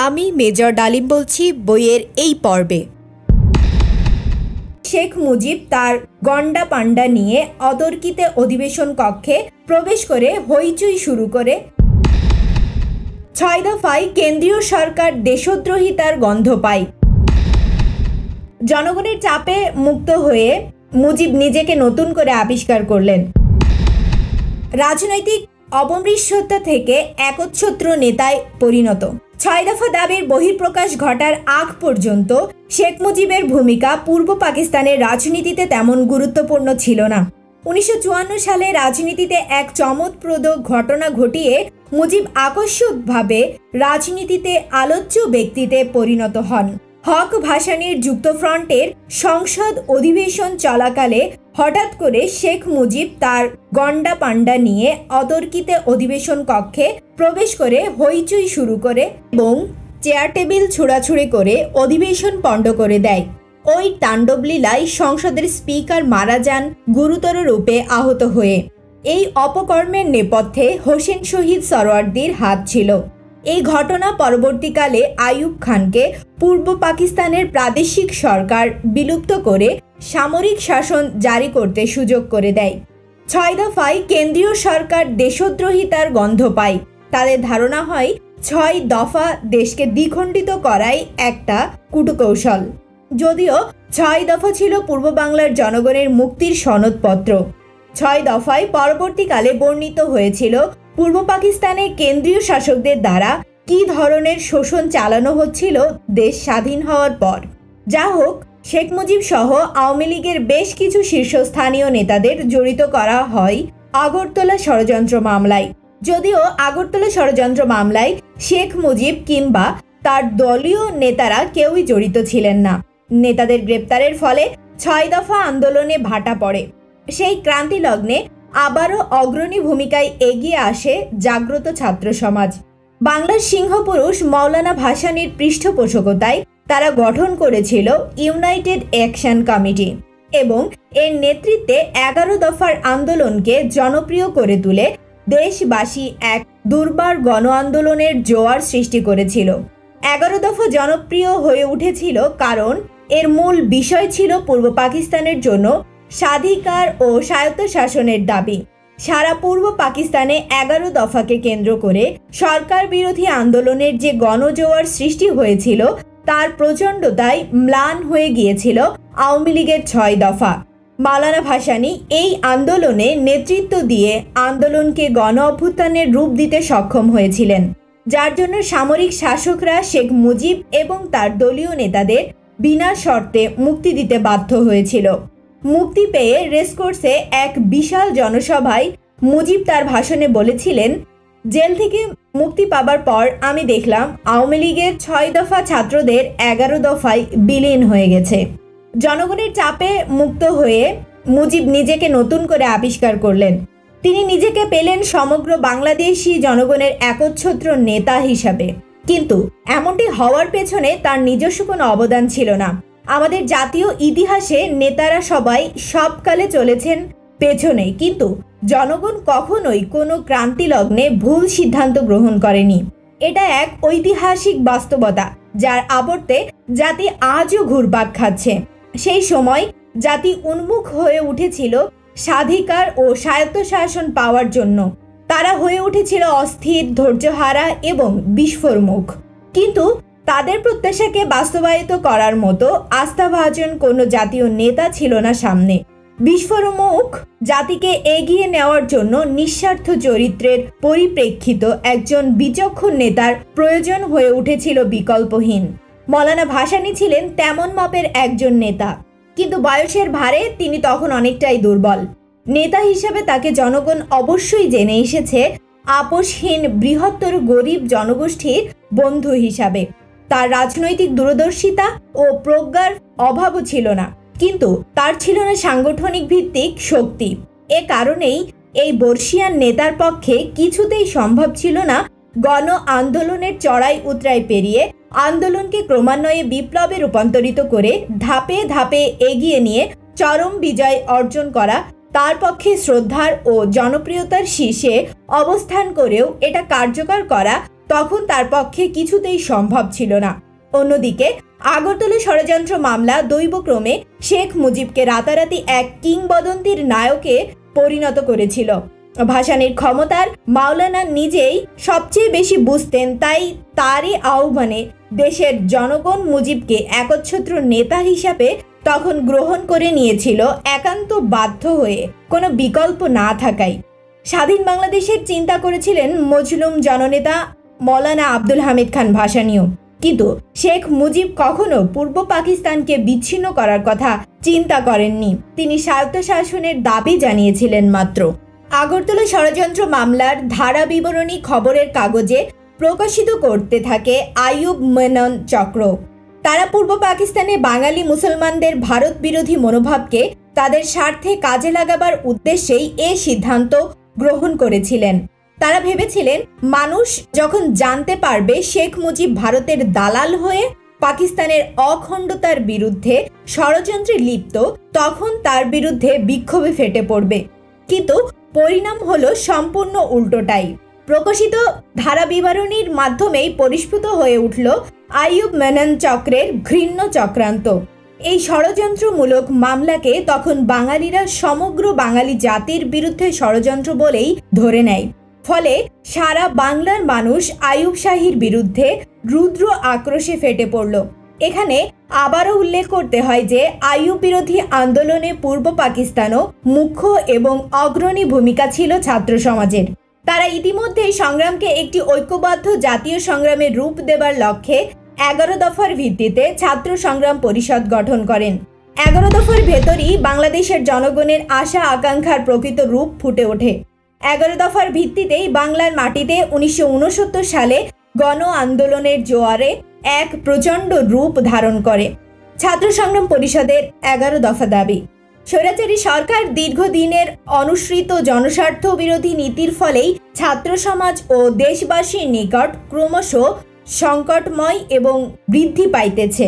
আমি মেজর ডালিম বলছি বইয়ের এই পর্বে। শেখ মুজিব তার গন্ডা পান্ডা নিয়ে অতর্কিতে অধিবেশন কক্ষে প্রবেশ করে হইচই শুরু করে 6 দফায় কেন্দ্রীয় সরকার দেশদ্রোহিতার গন্ধ পায়। জনগণের চাপে মুক্ত হয়ে মুজিব নিজেকে নতুন করে আবিষ্কার করলেন। রাজনৈতিক অপমৃষ্যতা থেকে একচ্ছত্র নেতায় পরিণত। 6 দফা দাবির বহিঃপ্রকাশ ঘটার আগ পর্যন্ত শেখ মুজিবের ভূমিকা পূর্ব পাকিস্তানের রাজনীতিতে তেমন গুরুত্বপূর্ণ ছিল না। 1954 সালে রাজনীতিতে এক চমকপ্রদ ঘটনা ঘটিয়ে মুজিব আকস্মিকভাবে রাজনীতিতে আলোচ্য ব্যক্তিতে পরিণত হন। হক ভাসানীর যুক্তফ্রন্টের সংসদ অধিবেশন চলাকালে হঠাৎ করে শেখ মুজিব তার গন্ডা পান্ডা নিয়ে অতর্কিতে অধিবেশন কক্ষে প্রবেশ করে হইচই শুরু করে এবং চেয়ার টেবিল ছোড়াছুড়ি করে অধিবেশন পণ্ড করে দেয়। ওই তাণ্ডবলীলায় সংসদের স্পিকার মারা যান গুরুতর রূপে আহত হয়ে। এই অপকর্মের নেপথ্যে হোসেন শহীদ সরওয়ার্দীর হাত ছিল। এই ঘটনা পরবর্তীকালে আইয়ুব খানকে পূর্ব পাকিস্তানের প্রাদেশিক সরকার বিলুপ্ত করে সামরিক শাসন জারি করতে সুযোগ করে দেয়। 6 দফায় কেন্দ্রীয় সরকার দেশদ্রোহিতার গন্ধ পায়। তাদের ধারণা হয় 6 দফা দেশকে দ্বিখণ্ডিত করাই একটা কূটকৌশল। যদিও 6 দফা ছিল পূর্ব বাংলার জনগণের মুক্তির সনদপত্র। 6 দফায় পরবর্তীকালে বর্ণিত হয়েছিল পূর্ব পাকিস্তানে কেন্দ্রীয় শাসকদের দ্বারা কী ধরনের শোষণ চালানো হচ্ছিল দেশ স্বাধীন হওয়ার পর। যা হোক, শেখ মুজিব সহ আওয়ামী লীগের বেশ কিছু শীর্ষস্থানীয় নেতাদের জড়িত করা হয় আগরতলা ষড়যন্ত্র মামলায়। যদিও আগরতলা ষড়যন্ত্র মামলায় শেখ মুজিব কিংবা তার দলীয় নেতারা কেউই জড়িত ছিলেন না। নেতাদের গ্রেপ্তারের ফলে 6 দফা আন্দোলনে ভাটা পড়ে। সেই ক্রান্তি লগ্নে আবারও অগ্রণী ভূমিকায় এগিয়ে আসে জাগ্রত ছাত্র সমাজ। বাংলার সিংহপুরুষ মৌলানা ভাসানীর পৃষ্ঠপোষকতায় তারা গঠন করেছিল ইউনাইটেড অ্যাকশন কমিটি এবং এর নেতৃত্বে 11 দফার আন্দোলনকে জনপ্রিয় করে তুলে দেশবাসী এক দুর্বার গণ আন্দোলনের জোয়ার সৃষ্টি করেছিল। 11 দফা জনপ্রিয় হয়ে উঠেছিল কারণ এর মূল বিষয় ছিল পূর্ব পাকিস্তানের জন্য স্বাধিকার ও স্বায়ত্তশাসনের দাবি। সারা পূর্ব পাকিস্তানে 11 দফাকে কেন্দ্র করে সরকার বিরোধী আন্দোলনের যে গণজোয়ার সৃষ্টি হয়েছিল তার প্রচণ্ডতায় ম্লান হয়ে গিয়েছিল আওয়ামী লীগের 6 দফা। মৌলানা ভাসানী এই আন্দোলনে নেতৃত্ব দিয়ে আন্দোলনকে গণ অভ্যুত্থানের রূপ দিতে সক্ষম হয়েছিলেন, যার জন্য সামরিক শাসকরা শেখ মুজিব এবং তার দলীয় নেতাদের বিনা শর্তে মুক্তি দিতে বাধ্য হয়েছিল। মুক্তি পেয়ে রেসকোর্সে এক বিশাল জনসভায় মুজিব তার ভাষণে বলেছিলেন, জেল থেকে মুক্তি পাবার পর আমি দেখলাম আওয়ামী লীগের 6 দফা ছাত্রদের 11 দফায় বিলীন হয়ে গেছে। জনগণের চাপে মুক্ত হয়ে মুজিব নিজেকে নতুন করে আবিষ্কার করলেন। তিনি নিজেকে পেলেন সমগ্র বাংলাদেশি জনগণের একচ্ছত্র নেতা হিসাবে। কিন্তু এমনটি হওয়ার পেছনে তার নিজস্ব কোনো অবদান ছিল না। আমাদের জাতীয় ইতিহাসে নেতারা সবাই সবকালে চলেছেন পেছনে, কিন্তু জনগণ কখনোই কোনো ক্রান্তি লগ্নে ভুল সিদ্ধান্ত গ্রহণ করেনি। এটা এক ঐতিহাসিক বাস্তবতা যার আবর্তে জাতি আজও ঘুরপাক খাচ্ছে। সেই সময় জাতি উন্মুখ হয়ে উঠেছিল স্বাধিকার ও স্বায়ত্তশাসন পাওয়ার জন্য। তারা হয়ে উঠেছিল অস্থির, ধৈর্যহারা এবং বিস্ফোরমুখ। কিন্তু তাদের প্রত্যাশাকে বাস্তবায়িত করার মতো আস্থাভাজন কোনো জাতীয় নেতা ছিল না সামনে। বিস্ফোরমুখ জাতিকে এগিয়ে নেওয়ার জন্য নিঃস্বার্থ চরিত্রের পরিপ্রেক্ষিত একজন বিচক্ষণ নেতার প্রয়োজন হয়ে উঠেছিল বিকল্পহীন। মৌলানা ভাসানী ছিলেন তেমন মাপের একজন নেতা, কিন্তু বয়সের ভারে তিনি তখন অনেকটাই দুর্বল। নেতা হিসেবে তাকে জনগণ অবশ্যই জেনে এসেছে আপোষহীন বৃহত্তর গরিব জনগোষ্ঠীর বন্ধু হিসাবে। তার রাজনৈতিক দূরদর্শিতা ও প্রজ্ঞার অভাবও ছিল না, কিন্তু তার ছিল না সাংগঠনিক ভিত্তিক শক্তি। এ কারণেই এই বর্ষিয়ান নেতার পক্ষে কিছুতেই সম্ভব ছিল না গণ আন্দোলনের চড়াই উতরাই পেরিয়ে আন্দোলনকে ক্রমান্বয়ে বিপ্লবে রূপান্তরিত করে ধাপে ধাপে এগিয়ে নিয়ে চরম বিজয় অর্জন করা। তার পক্ষে শ্রদ্ধার ও জনপ্রিয়তার শীর্ষে অবস্থান করেও এটা কার্যকর করা তখন তার পক্ষে কিছুতেই সম্ভব ছিল না। অন্যদিকে আগরতলা ষড়যন্ত্র মামলা দৈবক্রমে শেখ মুজিবকে রাতারাতি এক কিংবদন্তির নায়কে পরিণত করেছিল। ভাসানীর ক্ষমতার মাওলানা নিজেই সবচেয়ে বেশি বুঝতেন, তাই তারই আহ্বানে দেশের জনগণ মুজিবকে একচ্ছত্র নেতা হিসাবে তখন গ্রহণ করে নিয়েছিল, একান্ত বাধ্য হয়ে, কোনো বিকল্প না থাকায়। স্বাধীন বাংলাদেশের চিন্তা করেছিলেন মজলুম জননেতা মৌলানা আব্দুল হামিদ খান ভাসানীও, কিন্তু শেখ মুজিব কখনো পূর্ব পাকিস্তানকে বিচ্ছিন্ন করার কথা চিন্তা করেননি। তিনি স্বায়ত্তশাসনের দাবি জানিয়েছিলেন মাত্র। আগরতলা ষড়যন্ত্র মামলার ধারা বিবরণী খবরের কাগজে প্রকাশিত করতে থাকে আইয়ুব মেনন চক্র। তারা পূর্ব পাকিস্তানে বাঙালি মুসলমানদের ভারত বিরোধী মনোভাবকে তাদের স্বার্থে কাজে লাগাবার উদ্দেশ্যেই এ সিদ্ধান্ত গ্রহণ করেছিলেন। তারা ভেবেছিলেন, মানুষ যখন জানতে পারবে শেখ মুজিব ভারতের দালাল হয়ে পাকিস্তানের অখণ্ডতার বিরুদ্ধে ষড়যন্ত্রে লিপ্ত, তখন তার বিরুদ্ধে বিক্ষোভে ফেটে পড়বে। কিন্তু পরিণাম হলো সম্পূর্ণ উল্টোটাই। প্রকাশিত ধারা বিবরণীর মাধ্যমেই পরিস্ফুট হয়ে উঠল আইয়ুব মেনন চক্রের ঘৃণ্য চক্রান্ত। এই ষড়যন্ত্রমূলক মামলাকে তখন বাঙালিরা সমগ্র বাঙালি জাতির বিরুদ্ধে ষড়যন্ত্র বলেই ধরে নেয়। ফলে সারা বাংলার মানুষ আইয়ুব শাহীর বিরুদ্ধে রুদ্র আক্রোশে ফেটে পড়ল। এখানে আবারও উল্লেখ করতে হয় যে আইয়ুব বিরোধী আন্দোলনে পূর্ব পাকিস্তানও মুখ্য এবং অগ্রণী ভূমিকা ছিল ছাত্র সমাজের। তারা ইতিমধ্যেই সংগ্রামকে একটি ঐক্যবদ্ধ জাতীয় সংগ্রামের রূপ দেবার লক্ষ্যে 11 দফার ভিত্তিতে ছাত্র সংগ্রাম পরিষদ গঠন করেন। 11 দফার ভেতরই বাংলাদেশের জনগণের আশা আকাঙ্ক্ষার প্রকৃত রূপ ফুটে ওঠে। 11 দফার ভিত্তিতেই বাংলার মাটিতে 1969 সালে গণ আন্দোলনের জোয়ারে এক প্রচণ্ড রূপ ধারণ করে ছাত্র সংগ্রাম পরিষদের 11 দফা দাবি। স্বৈরাচারী সরকার দীর্ঘদিনের অনুসৃত জনস্বার্থ বিরোধী নীতির ফলেই ছাত্র সমাজ ও দেশবাসীর নিকট ক্রমশ সংকটময় এবং বৃদ্ধি পাইতেছে।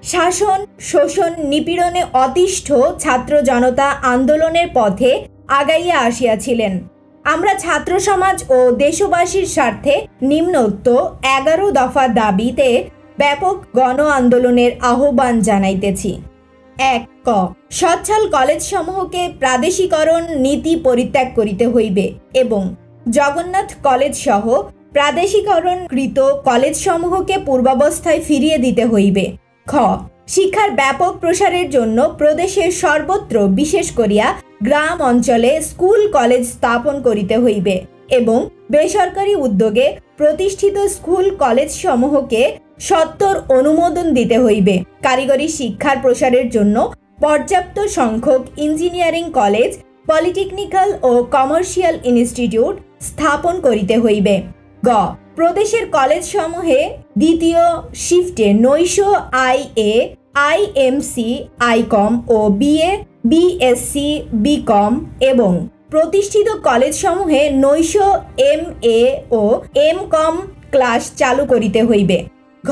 শাসন, শোষণ, নিপীড়নে অতিষ্ঠ ছাত্র জনতা আন্দোলনের পথে আগাইয়া আসিয়াছিলেন। আমরা ছাত্র সমাজ ও দেশবাসীর স্বার্থে নিম্নোক্ত 11 দফা দাবিতে ব্যাপক গণ আন্দোলনের আহ্বান জানাইতেছি। 1 ক সচ্ছল কলেজ সমূহকে প্রাদেশিকরণ নীতি পরিত্যাগ করিতে হইবে এবং জগন্নাথ কলেজ সহ প্রাদেশিকরণকৃত কলেজ সমূহকে পূর্বাবস্থায় ফিরিয়ে দিতে হইবে। খ শিক্ষার ব্যাপক প্রসারের জন্য প্রদেশের সর্বত্র, বিশেষ করিয়া গ্রাম অঞ্চলে স্কুল কলেজ স্থাপন করিতে হইবে এবং বেসরকারি উদ্যোগে প্রতিষ্ঠিত স্কুল কলেজ সমূহকে সত্বর অনুমোদন দিতে হইবে। কারিগরি শিক্ষার প্রসারের জন্য পর্যাপ্ত সংখ্যক ইঞ্জিনিয়ারিং কলেজ, পলিটেকনিক্যাল ও কমার্শিয়াল ইনস্টিটিউট স্থাপন করিতে হইবে। গ প্রদেশের কলেজ সমূহে দ্বিতীয় শিফটে নৈশ আইএ, আইএমসি, আইকম ও বিএ, বিএসসি, বিকম এবং প্রতিষ্ঠিত কলেজ সমূহে নৈশ এমএ ও এমকম ক্লাস চালু করিতে হইবে। ঘ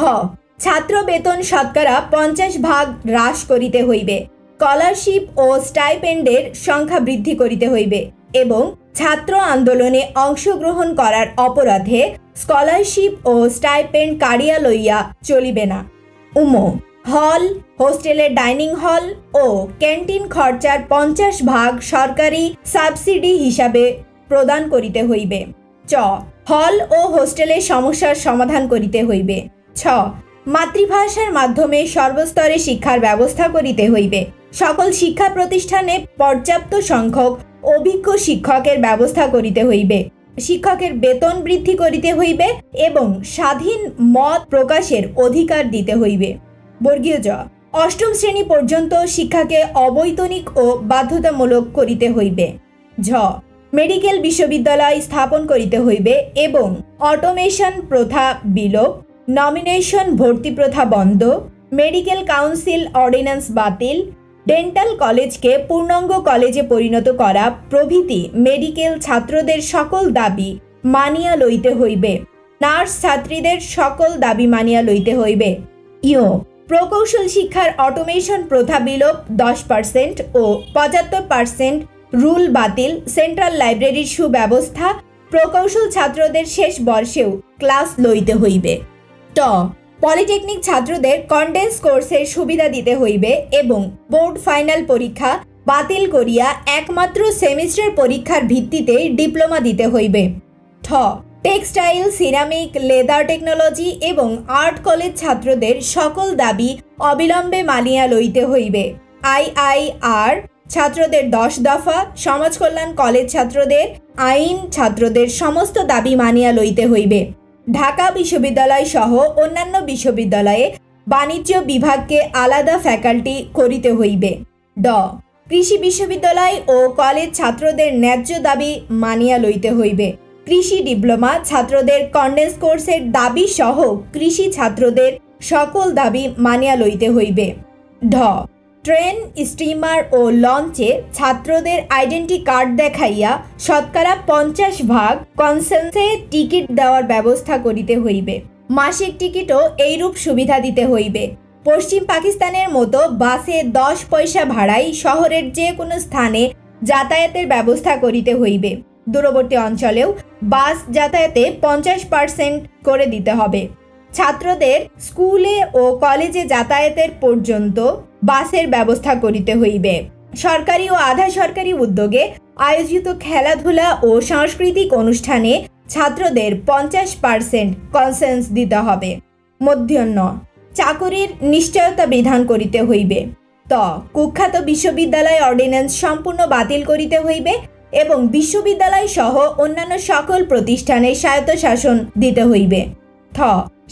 ছাত্র বেতন শতকরা 50% হ্রাস করিতে হইবে। স্কলারশিপ ও স্টাইপেন্ডের সংখ্যা বৃদ্ধি করিতে হইবে এবং ছাত্র আন্দোলনে অংশগ্রহণ করার অপরাধে স্কলারশিপ ও স্টাইপেন্ড কাড়িয়া লইয়া চলিবে না। হল, হোস্টেলের ডাইনিং হল ও ক্যান্টিন খরচার 50% সরকারি সাবসিডি হিসাবে প্রদান করিতে হইবে। চ হল ও হোস্টেলের সমস্যার সমাধান করিতে হইবে। ছ মাতৃভাষার মাধ্যমে সর্বস্তরে শিক্ষার ব্যবস্থা করিতে হইবে। সকল শিক্ষা প্রতিষ্ঠানে পর্যাপ্ত সংখ্যক অভিজ্ঞ শিক্ষকের ব্যবস্থা করিতে হইবে। শিক্ষকের বেতন বৃদ্ধি করিতে হইবে এবং স্বাধীন মত প্রকাশের অধিকার দিতে হইবে। বর্গীয় জ অষ্টম শ্রেণী পর্যন্ত শিক্ষাকে অবৈতনিক ও বাধ্যতামূলক করিতে হইবে। ঝ মেডিকেল বিশ্ববিদ্যালয় স্থাপন করিতে হইবে এবং অটোমেশন প্রথা বিলোপ, নমিনেশন ভর্তি প্রথা বন্ধ, মেডিকেল কাউন্সিল অর্ডিন্যান্স বাতিল, ডেন্টাল কলেজকে পূর্ণাঙ্গ কলেজে পরিণত করা প্রভৃতি মেডিকেল ছাত্রদের সকল দাবি মানিয়া লইতে হইবে। নার্স ছাত্রীদের সকল দাবি মানিয়া লইতে হইবে। প্রকৌশল শিক্ষার অটোমেশন প্রথা বিলোপ 10% ও 75% রুল বাতিল, সেন্ট্রাল লাইব্রেরির সুব্যবস্থা, প্রকৌশল ছাত্রদের শেষ বর্ষেও ক্লাস লইতে হইবে। ট পলিটেকনিক ছাত্রদের কন্ডেন্স কোর্সের সুবিধা দিতে হইবে এবং বোর্ড ফাইনাল পরীক্ষা বাতিল করিয়া একমাত্র সেমিস্টার পরীক্ষার ভিত্তিতে ডিপ্লোমা দিতে হইবে। ঠ টেক্সটাইল, সিরামিক, লেদার টেকনোলজি এবং আর্ট কলেজ ছাত্রদের সকল দাবি অবিলম্বে মানিয়া লইতে হইবে। IIR ছাত্রদের 10 দফা, সমাজ কল্যাণ কলেজ ছাত্রদের, আইন ছাত্রদের সমস্ত দাবি মানিয়া লইতে হইবে। ঢাকা বিশ্ববিদ্যালয় সহ অন্যান্য বিশ্ববিদ্যালয়ে বাণিজ্য বিভাগকে আলাদা ফ্যাকাল্টি করিতে হইবে। ড কৃষি বিশ্ববিদ্যালয় ও কলেজ ছাত্রদের ন্যায্য দাবি মানিয়া লইতে হইবে। কৃষি ডিপ্লোমা ছাত্রদের কন্ডেন্স কোর্সের দাবি সহ কৃষি ছাত্রদের সকল দাবি মানিয়া লইতে হইবে। ঢ ট্রেন, স্টিমার ও লঞ্চে ছাত্রদের আইডেন্টি কার্ড দেখাইয়া শতকরা 50% কনসেন্সে টিকিট দেওয়ার ব্যবস্থা করিতে হইবে। মাসিক টিকিটও এইরূপ সুবিধা দিতে হইবে। পশ্চিম পাকিস্তানের মতো বাসে 10 পয়সা ভাড়ায় শহরের যে কোনো স্থানে যাতায়াতের ব্যবস্থা করিতে হইবে। দূরবর্তী অঞ্চলেও বাস যাতায়াতে 50% করে দিতে হবে। ছাত্রদের স্কুলে ও কলেজে যাতায়াতের পর্যন্ত বাসের ব্যবস্থা করিতে হইবে। সরকারি ও আধা সরকারি উদ্যোগে আয়োজিত খেলাধুলা ও সাংস্কৃতিক অনুষ্ঠানে ছাত্রদের 50% কনসেন্স দিতে হবে। মধ্যাহ্ন চাকুরির নিশ্চয়তা বিধান করিতে হইবে। ত কুখ্যাত বিশ্ববিদ্যালয় অর্ডিন্যান্স সম্পূর্ণ বাতিল করিতে হইবে এবং বিশ্ববিদ্যালয় সহ অন্যান্য সকল প্রতিষ্ঠানে স্বায়ত্তশাসন দিতে হইবে। থ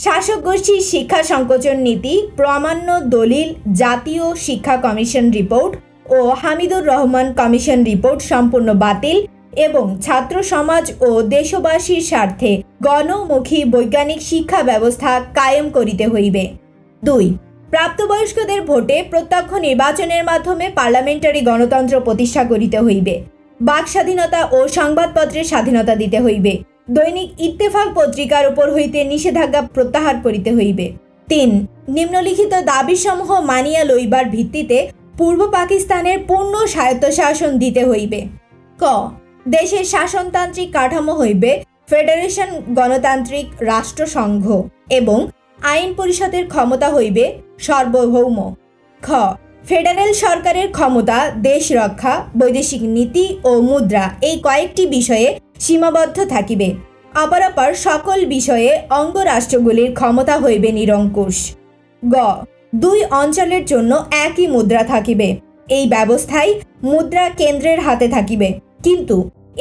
শাসক গোষ্ঠীর শিক্ষা সংকোচন নীতি, প্রামাণ্য দলিল, জাতীয় শিক্ষা কমিশন রিপোর্ট ও হামিদুর রহমান কমিশন রিপোর্ট সম্পূর্ণ বাতিল এবং ছাত্র সমাজ ও দেশবাসীর স্বার্থে গণমুখী বৈজ্ঞানিক শিক্ষা ব্যবস্থা কায়েম করিতে হইবে। 2 প্রাপ্তবয়স্কদের ভোটে প্রত্যক্ষ নির্বাচনের মাধ্যমে পার্লামেন্টারি গণতন্ত্র প্রতিষ্ঠা করিতে হইবে। বাক স্বাধীনতা ও সংবাদপত্রের স্বাধীনতা দিতে হইবে। দৈনিক ইত্তেফাক পত্রিকার উপর হইতে নিষেধাজ্ঞা প্রত্যাহার করিতে হইবে। 3 নিম্নলিখিত দাবিসমূহ মানিয়া লইবার ভিত্তিতে পূর্ব পাকিস্তানের পূর্ণ স্বায়ত্তশাসন দিতে হইবে। ক দেশের শাসনতান্ত্রিক কাঠামো হইবে ফেডারেশন গণতান্ত্রিক রাষ্ট্রসংঘ এবং আইন পরিষদের ক্ষমতা হইবে সার্বভৌম। খ ফেডারেল সরকারের ক্ষমতা দেশ রক্ষা, বৈদেশিক নীতি ও মুদ্রা এই কয়েকটি বিষয়ে সীমাবদ্ধ থাকিবে। অপরাপর সকল বিষয়ে অঙ্গরাষ্ট্রগুলির ক্ষমতা হইবে নিরঙ্কুশ। গ 2 অঞ্চলের জন্য একই মুদ্রা থাকিবে। এই ব্যবস্থায় মুদ্রা কেন্দ্রের হাতে থাকিবে, কিন্তু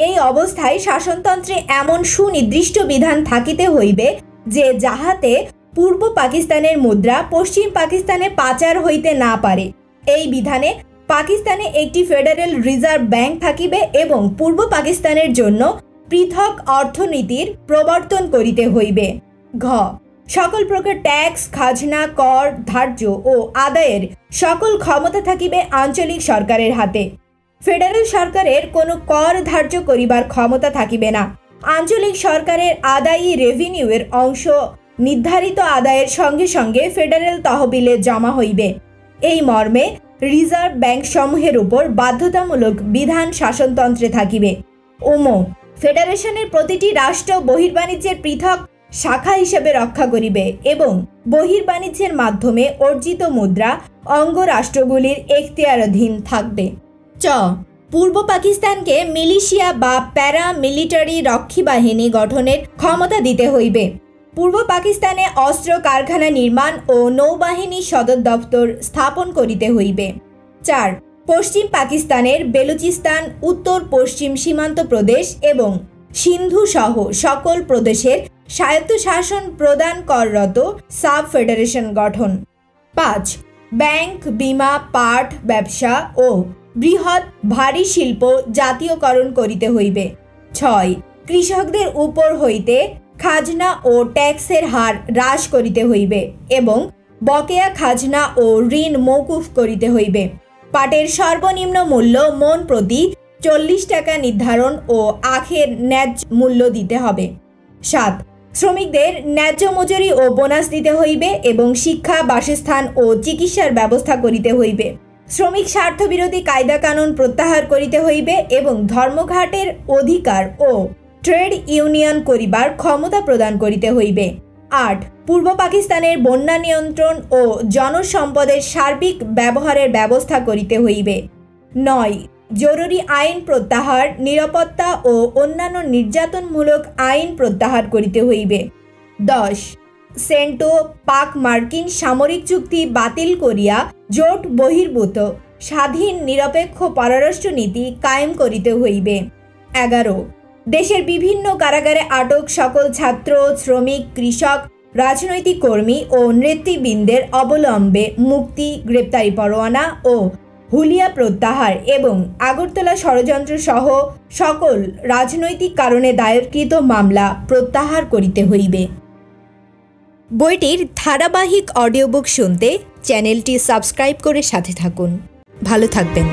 এই অবস্থায় শাসনতন্ত্রে এমন সুনির্দিষ্ট বিধান থাকিতে হইবে যে যাহাতে পূর্ব পাকিস্তানের মুদ্রা পশ্চিম পাকিস্তানে পাচার হইতে না পারে। এই বিধানে পাকিস্তানে একটি ফেডারেল রিজার্ভ ব্যাংক থাকিবে এবং পূর্ব পাকিস্তানের জন্য পৃথক অর্থনীতির প্রবর্তন করিতে হইবে। ঘ সকল প্রকার ট্যাক্স, খাজনা, কর ধার্য ও আদায়ের সকল ক্ষমতা থাকিবে আঞ্চলিক সরকারের হাতে। ফেডারেল সরকারের কোনো কর ধার্য করিবার ক্ষমতা থাকিবে না। আঞ্চলিক সরকারের আদায়ী রেভিনিউয়ের অংশ নির্ধারিত আদায়ের সঙ্গে সঙ্গে ফেডারেল তহবিলে জমা হইবে। এই মর্মে রিজার্ভ ব্যাংক সমূহের উপর বাধ্যতামূলক বিধান শাসনতন্ত্রে থাকিবে। ফেডারেশনের প্রতিটি রাষ্ট্র বহির্বাণিজ্যের পৃথক শাখা হিসেবে রক্ষা করিবে এবং বহির্বাণিজ্যের মাধ্যমে অর্জিত মুদ্রা অঙ্গরাষ্ট্রগুলির এখতিয়ারাধীন থাকবে। চ পূর্ব পাকিস্তানকে মিলিশিয়া বা প্যারা মিলিটারি রক্ষী বাহিনী গঠনের ক্ষমতা দিতে হইবে। পূর্ব পাকিস্তানে অস্ত্র কারখানা নির্মাণ ও নৌবাহিনী সদর দপ্তর স্থাপন করিতে হইবে। 4 পশ্চিম পাকিস্তানের বেলুচিস্তান, উত্তর পশ্চিম সীমান্ত প্রদেশ এবং সিন্ধু সহ সকল প্রদেশের স্বায়ত্তশাসন প্রদান কররত সাব ফেডারেশন গঠন। 5 ব্যাংক, বিমা, পাট ব্যবসা ও বৃহৎ ভারী শিল্প জাতীয়করণ করিতে হইবে। 6 কৃষকদের উপর হইতে খাজনা ও ট্যাক্সের হার হ্রাস করিতে হইবে এবং বকেয়া খাজনা ও ঋণ মওকুফ করিতে হইবে। পাটের সর্বনিম্ন মূল্য মন প্রতি 40 টাকা নির্ধারণ ও আখের ন্যায্য মূল্য দিতে হবে। 7 শ্রমিকদের ন্যায্য মজুরি ও বোনাস দিতে হইবে এবং শিক্ষা, বাসস্থান ও চিকিৎসার ব্যবস্থা করিতে হইবে। শ্রমিক স্বার্থবিরোধী কায়দা কানুন প্রত্যাহার করিতে হইবে এবং ধর্মঘাটের অধিকার ও ট্রেড ইউনিয়ন করিবার ক্ষমতা প্রদান করিতে হইবে। 8 পূর্ব পাকিস্তানের বন্যা নিয়ন্ত্রণ ও জনসম্পদের সার্বিক ব্যবহারের ব্যবস্থা করিতে হইবে। 9 জরুরি আইন প্রত্যাহার, নিরাপত্তা ও অন্যান্য নির্যাতনমূলক আইন প্রত্যাহার করিতে হইবে। 10 সেন্টো পাক মার্কিন সামরিক চুক্তি বাতিল করিয়া জোট বহির্ভূত স্বাধীন নিরপেক্ষ পররাষ্ট্র নীতি কায়েম করিতে হইবে। 11 দেশের বিভিন্ন কারাগারে আটক সকল ছাত্র, শ্রমিক, কৃষক, রাজনৈতিক কর্মী ও নেতৃবৃন্দের অবলম্বে মুক্তি, গ্রেপ্তারি পরোয়ানা ও হুলিয়া প্রত্যাহার এবং আগরতলা ষড়যন্ত্র সহ সকল রাজনৈতিক কারণে দায়েরকৃত মামলা প্রত্যাহার করিতে হইবে। বইটির ধারাবাহিক অডিও বুক শুনতে চ্যানেলটি সাবস্ক্রাইব করে সাথে থাকুন। ভালো থাকবেন।